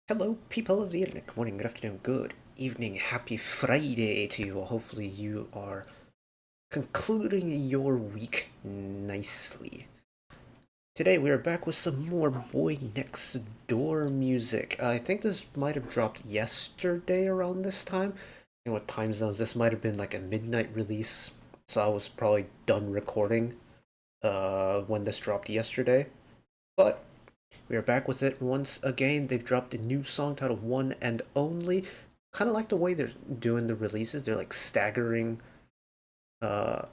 Hello, people of the internet. Good morning, good afternoon, good evening, happy Friday to you all. Hopefully you are concluding your week nicely. Today we are back with some more Boy Next Door music. I think this might have dropped yesterday around this time. And what time zones? This might have been like a midnight release, so I was probably done recording when this dropped yesterday. But we are back with it once again. They've dropped a new song titled One and Only. Kind of like the way they're doing the releases. They're like staggering uh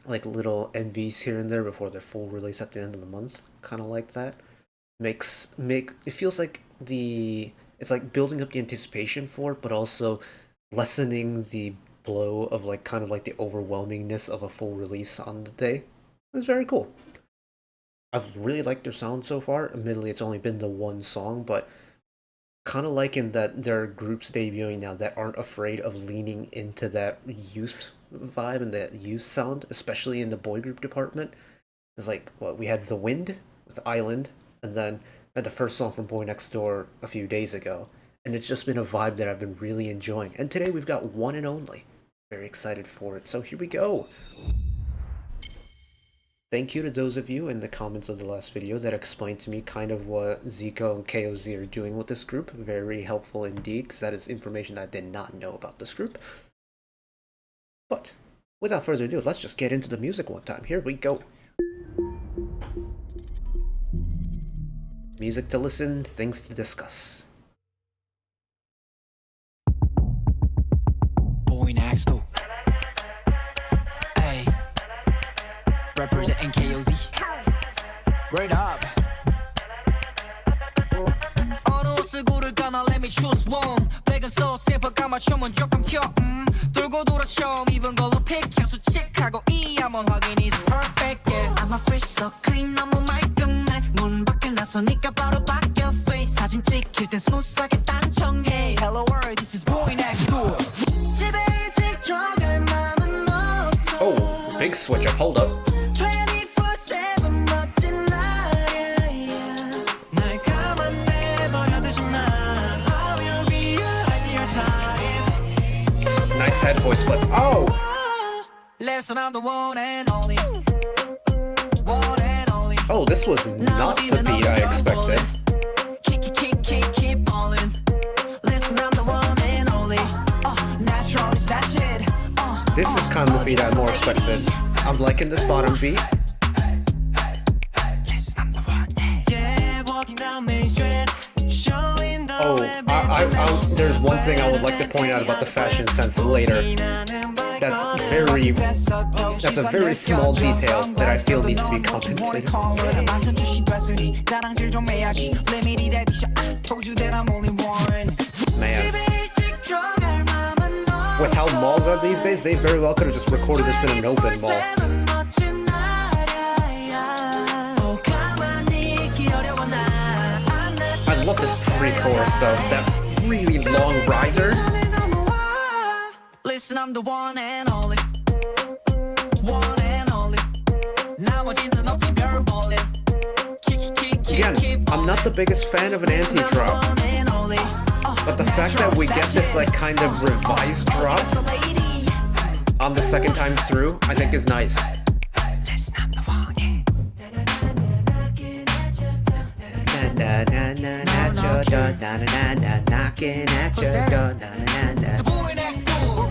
like little MVs here and there before their full release at the end of the month. Kind of like that. It feels like it's like building up the anticipation for it, but also lessening the blow of like kind of like the overwhelmingness of a full release on the day. It's very cool. I've really liked their sound so far. Admittedly, it's only been the one song, but kind of liking that there are groups debuting now that aren't afraid of leaning into that youth vibe and that youth sound, especially in the boy group department. It's like, what, we had The Wind with Island, and then had the first song from Boy Next Door a few days ago. And it's just been a vibe that I've been really enjoying. And today we've got One and Only. Very excited for it. So here we go. Thank you to those of you in the comments of the last video that explained to me kind of what Zico and KOZ are doing with this group. Very helpful indeed, because that is information that I did not know about this group. But, without further ado, let's just get into the music one time. Here we go. Music to listen, things to discuss. Boy next door. Hey. Representing KOZ. Word up. 어느 옷을 고를까나 let me choose one. Black and soul 샘플가 맞춤은 조금 튀어 돌고 돌아 처음 입은 걸로 pick 향수 칙하고 이 한번 확인 is perfect yeah. I'm a fresh so clean 너무 말끔해 문 밖에 나서니까 바로 바뀌어 face 사진 찍힐 땐 스무스하게 단청해 Hello world this is boy next door. 집에 일찍 들어갈 맘은 없어. Oh, big switch up, hold up. Nice head voice flip. Oh! Oh, this was not the beat I expected. This is kind of the beat I more expected. I'm liking this bottom beat. Oh, there's one thing I would like to point out about the fashion sense later. That's a very small detail that I feel needs to be contemplated. Man. With how malls are these days, they very well could have just recorded this in an open mall. I love this pre-chorus though, that really long riser. Listen, I'm the one and only. One and only. 나머지는 없지 별 볼래. Again, I'm not the biggest fan of an anti-drop, but the fact that we get this like kind of revised drop on the second time through, I think is nice. Knocking at your door. The boy next door.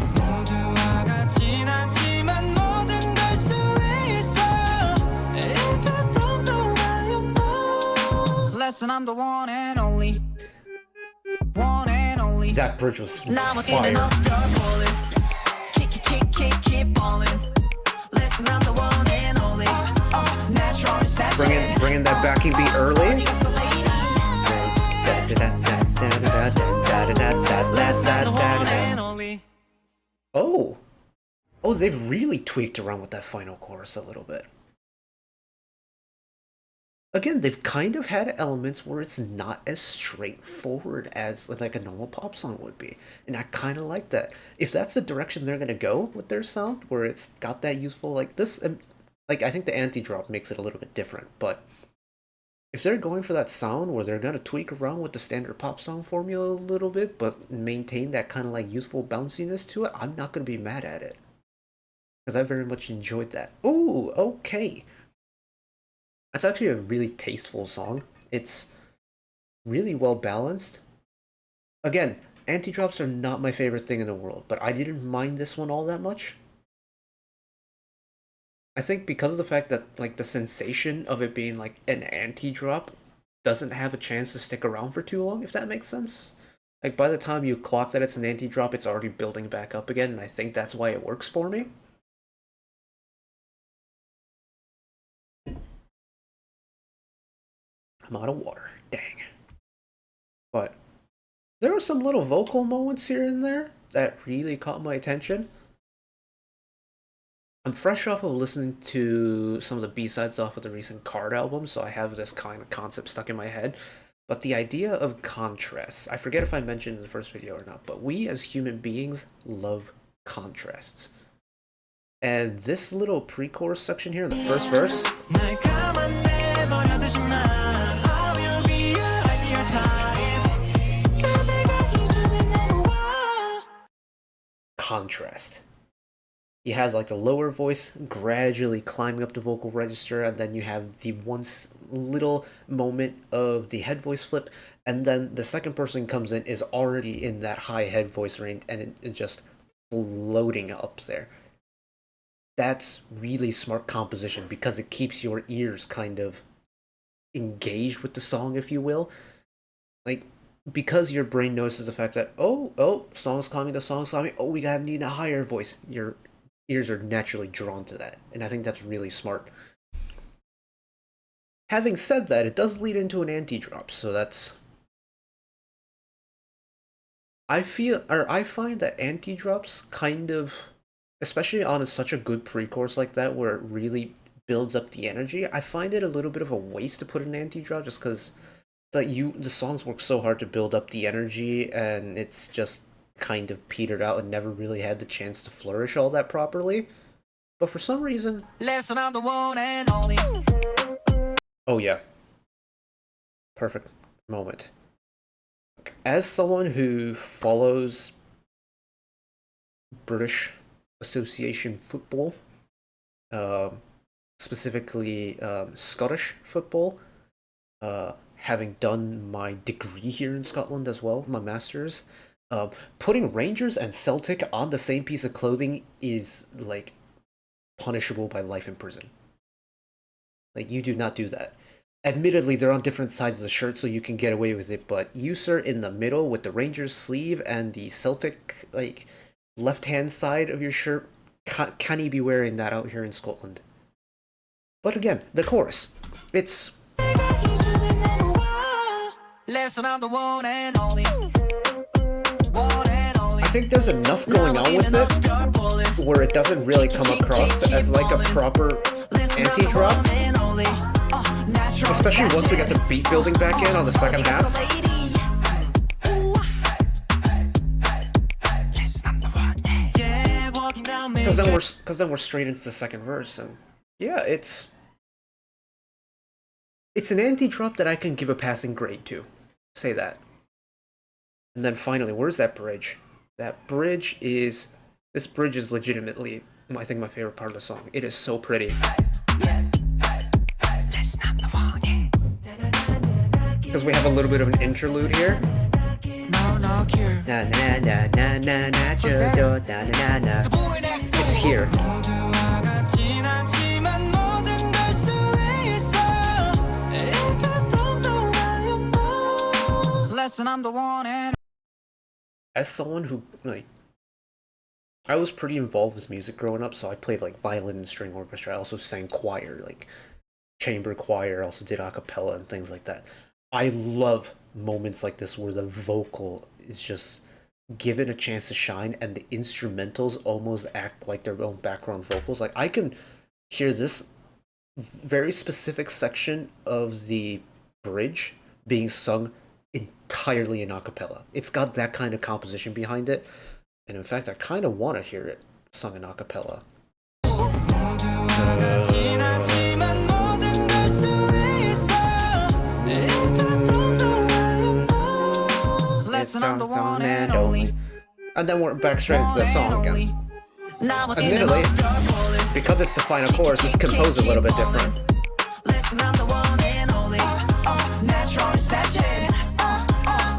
Listen, I'm the one and only. One and only. That bridge was fire. Listen, I'm the one and only. Bringing that backing beat early. Oh, they've really tweaked around with that final chorus a little bit. Again, they've kind of had elements where it's not as straightforward as like a normal pop song would be. And I kind of like that. If that's the direction they're going to go with their sound, where it's got that useful, like this, like I think the anti-drop makes it a little bit different, but if they're going for that sound where they're gonna tweak around with the standard pop song formula a little bit, but maintain that kind of like youthful bounciness to it, I'm not gonna be mad at it. Because I very much enjoyed that. Ooh, okay. That's actually a really tasteful song. It's really well balanced. Again, anti-drops are not my favorite thing in the world, but I didn't mind this one all that much. I think because of the fact that like the sensation of it being like an anti-drop doesn't have a chance to stick around for too long, if that makes sense. Like by the time you clock that it's an anti-drop, it's already building back up again, and I think that's why it works for me. I'm out of water. Dang. But there were some little vocal moments here and there that really caught my attention. I'm fresh off of listening to some of the B-sides off of the recent Card album, so I have this kind of concept stuck in my head. But the idea of contrasts, I forget if I mentioned in the first video or not, but we as human beings love contrasts. And this little pre-chorus section here in the first verse, contrast. You have like the lower voice gradually climbing up the vocal register, and then you have the once little moment of the head voice flip, and then the second person comes in is already in that high head voice range, and it's just floating up there. That's really smart composition because it keeps your ears kind of engaged with the song, if you will. Like, because your brain notices the fact that, oh, song's coming, oh, we gotta need a higher voice. Your ears are naturally drawn to that, and I think that's really smart. Having said that, it does lead into an anti-drop, so that's... I find that anti-drops kind of, especially on such a good pre-chorus like that, where it really builds up the energy, I find it a little bit of a waste to put an anti-drop, just because the songs work so hard to build up the energy, and it's just kind of petered out and never really had the chance to flourish all that properly. But for some reason... Listen, I'm the one and only. Oh yeah. Perfect moment. As someone who follows British Association football, specifically Scottish football, having done my degree here in Scotland as well, my master's, putting Rangers and Celtic on the same piece of clothing is, like, punishable by life in prison. Like, you do not do that. Admittedly, they're on different sides of the shirt, so you can get away with it, but you, sir, in the middle with the Rangers sleeve and the Celtic, like, left-hand side of your shirt, can you be wearing that out here in Scotland? But again, the chorus. It's... Listen, I'm the one and only. I think there's enough going on with it where it doesn't really come across as like a proper anti-drop. Especially once we get the beat building back in on the second half. Because then we're straight into the second verse, and yeah, it's an anti-drop that I can give a passing grade to. Say that. And then finally, where's that bridge? That bridge is... This bridge is legitimately, I think, my favorite part of the song. It is so pretty. Because we have a little bit of an interlude here. It's here. As someone who, like, I was pretty involved with music growing up, so I played, like, violin and string orchestra. I also sang choir, like, chamber choir, also did a cappella and things like that. I love moments like this where the vocal is just given a chance to shine and the instrumentals almost act like their own background vocals. Like, I can hear this very specific section of the bridge being sung entirely in a cappella. It's got that kind of composition behind it, and in fact, I kind of want to hear it sung in a cappella. Listen, I'm the one and only. And then we're back straight into the song again. Admittedly, because it's the final chorus, it's composed a little bit different. Listen, I'm the one and only. Natural is that shit.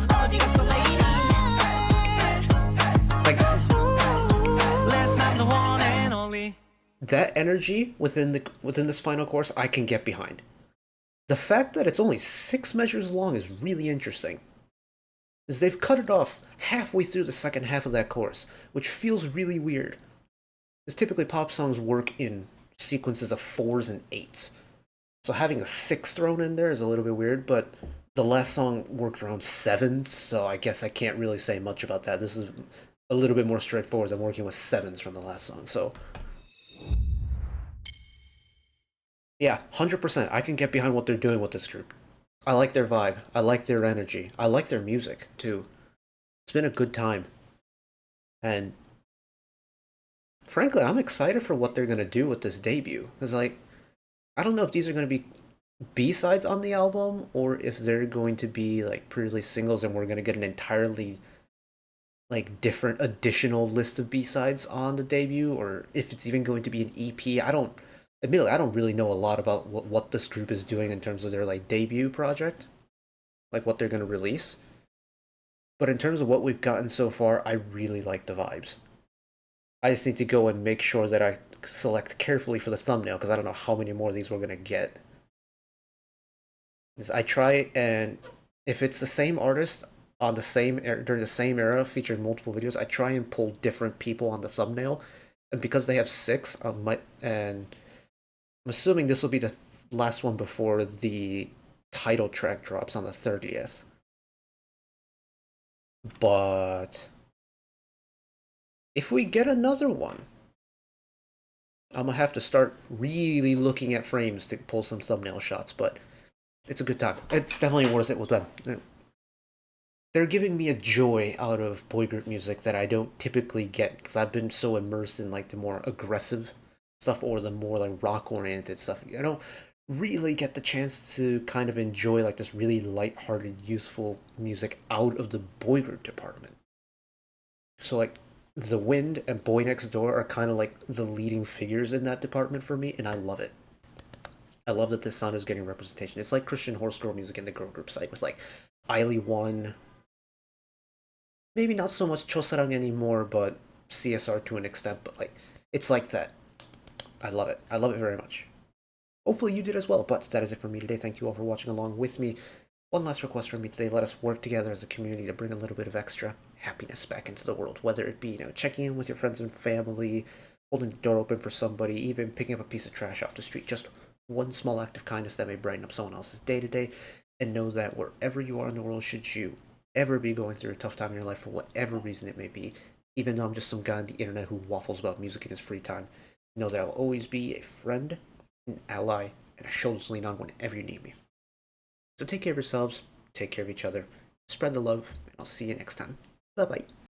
네가 so lady. Like, Listen, I'm the one and only. that energy within this final chorus, I can get behind. The fact that it's only 6 measures long is really interesting. Is they've cut it off halfway through the second half of that chorus, which feels really weird. Because typically pop songs work in sequences of 4s and 8s. So having a 6 thrown in there is a little bit weird, but the last song worked around 7s, so I guess I can't really say much about that. This is a little bit more straightforward than working with 7s from the last song, so... yeah, 100%. I can get behind what they're doing with this group. I like their vibe. I like their energy. I like their music, too. It's been a good time. And frankly, I'm excited for what they're going to do with this debut. Because, like, I don't know if these are going to be B-sides on the album, or if they're going to be, like, pre-release singles and we're going to get an entirely, like, different additional list of B-sides on the debut, or if it's even going to be an EP. Admittedly, I don't really know a lot about what this group is doing in terms of their, like, debut project. Like, what they're going to release. But in terms of what we've gotten so far, I really like the vibes. I just need to go and make sure that I select carefully for the thumbnail, because I don't know how many more of these we're going to get. Because I try, and if it's the same artist on the same during the same era, featuring multiple videos, I try and pull different people on the thumbnail. And because they have 6, I'm assuming this will be the last one before the title track drops on the 30th. But if we get another one, I'm gonna have to start really looking at frames to pull some thumbnail shots, but it's a good time. It's definitely worth it with them. They're giving me a joy out of boy group music that I don't typically get, because I've been so immersed in, like, the more aggressive stuff or the more, like, rock-oriented stuff. I don't really get the chance to kind of enjoy, like, this really light-hearted, youthful music out of the boy group department. So, like, The Wind and BOYNEXTDOOR are kind of like the leading figures in that department for me, and I love it. I love that this sound is getting representation. It's like Christian horse girl music in the girl group side, with, like, Ailey1, maybe not so much Chosarang anymore, but CSR to an extent, but, like, it's like that. I love it. I love it very much. Hopefully you did as well, but that is it for me today. Thank you all for watching along with me. One last request from me today: let us work together as a community to bring a little bit of extra happiness back into the world, whether it be, checking in with your friends and family, holding the door open for somebody, even picking up a piece of trash off the street. Just one small act of kindness that may brighten up someone else's day to day. And know that wherever you are in the world, should you ever be going through a tough time in your life for whatever reason it may be, even though I'm just some guy on the internet who waffles about music in his free time, know that I will always be a friend, an ally, and a shoulder to lean on whenever you need me. So take care of yourselves, take care of each other, spread the love, and I'll see you next time. Bye-bye.